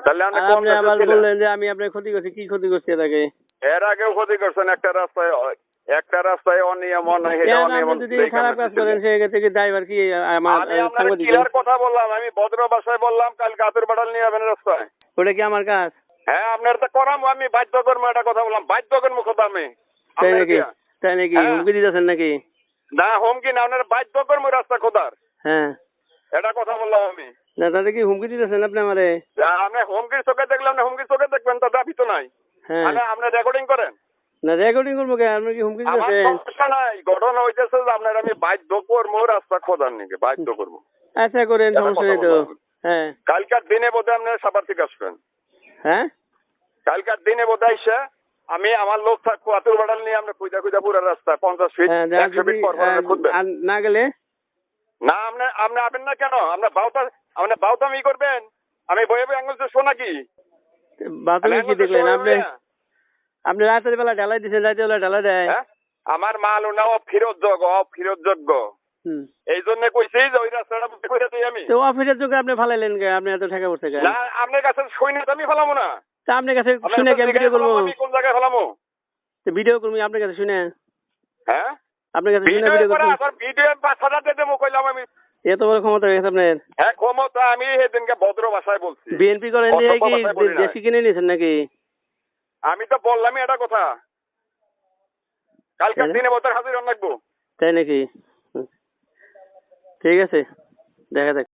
তাহলে আপনি কোন আপনি আবার বললেন যে আমি আপনার ক্ষতি করছি, কি ক্ষতি করছি এর আগে? এর আগেও ক্ষতি করছেন একটা রাস্তায় অনিয়ম আপনি যদি খারাপ কাজ করেন সেক্ষেত্রে কি ড্রাইভার কি আমার আমি আপনার সাংবাদিক? ক্লিয়ার কথা বললাম, আমি ভদ্র ভাষায় বললাম কালকে আতুর বাটাল নিয়ে যাবেন রাস্তায়। ওটা কি আমার কাজ? হ্যাঁ আপনার তো করাম, আমি বাধ্য করবো, এটা কথা বললাম, বাধ্য করবো কথা আমি। তাই নাকি? তাই নাকি? হ্যাঁ। হুমকি দিতেছেন নাকি? না হুমকি না, আপনার বাধ্য করবো রাস্তা খোদার, হ্যাঁ, এটা কথা বললাম আমি। না তাহলে কি হুমকি দিতেছেন আপনি আমারে? আপনি হুমকির চোখে দেখলাম না, হুমকির চোখে দেখবেন তো দাবি তো নাই। হ্যাঁ, আপনি রেকর্ডিং করেন, না রেকর্ডিং করবো কে? আপনি কি হুমকি আমার দিতেছেন? সমস্যা নাই। ঘটনা হইতেছে যে আপনার আমি বাধ্য করবো রাস্তা খোদার নাকি, বাধ্য করবো। আচ্ছা করেন, এটা সমস্যা কথা নেই তো। বললাম। হ্যাঁ কালকার দিনে বোধহয় আপনার সাবার থেকে আসবেন, হ্যাঁ, কালকার দিনে বোধহয় এসে আমি আমার লোক থাকবো, আতুর বাটাল নিয়ে আমরা খুঁজা খুঁজা পুরো রাস্তা 50 ফিট হ্যাঁ 100 ফিট পর পর খুঁজবেন। না গেলে না আপনি আবেন না কেন? আপনি বাউতামি করবেন, আমি বয়ে বয়ে আঙুল চুষবো নাকি? বাথরুমে কি দেখলেন আপনি? আপনি রাতের বেলা ঢালাই দিচ্ছেন, রাতের বেলা ঢালাই দেয়। হ্যাঁ? আমার মাল ওনা অফিরতযোগ্য হুম, এই জন্য কইছি যে ওই রাস্তাটা বুঝতে করে দিই আমি। তো অফিসের যোগে আপনি ফালাইলেন কে? আপনি এত টাকা পড়ছে কেন? না আপনার কাছে সৈন্য তো আমি ফেলামো না, তা আপনার কাছে আপনার শুনে কাছে কেন জিজ্ঞাসা ভিডিও করবো? করলাম আমি কোন জায়গায় ফেলামো। ভিডিও করবো আপনার কাছে শুনে? হ্যাঁ আপনার কাছে শুনে ভিডিও ভিডিও করে করবো? আবার ভিডিও 5,000 দিয়ে দেবো কইলাম আমি। এত বড় ক্ষমতা হয়ে গেছে আপনার? হ্যাঁ ক্ষমতা আমি সেদিনকে ভদ্র ভাষায় বলছি। বিএনপি করেন দিয়ে অসভ্য কি ভাষায় বলি নাই। দেশি কিনে নিয়েছেন নাকি? আমি তো বললামই এটা কথা, কালকের দিনে বোধহয় হাজির হন লাগবো। তাই নাকি? হুম। ঠিক আছে, দেখা যাক।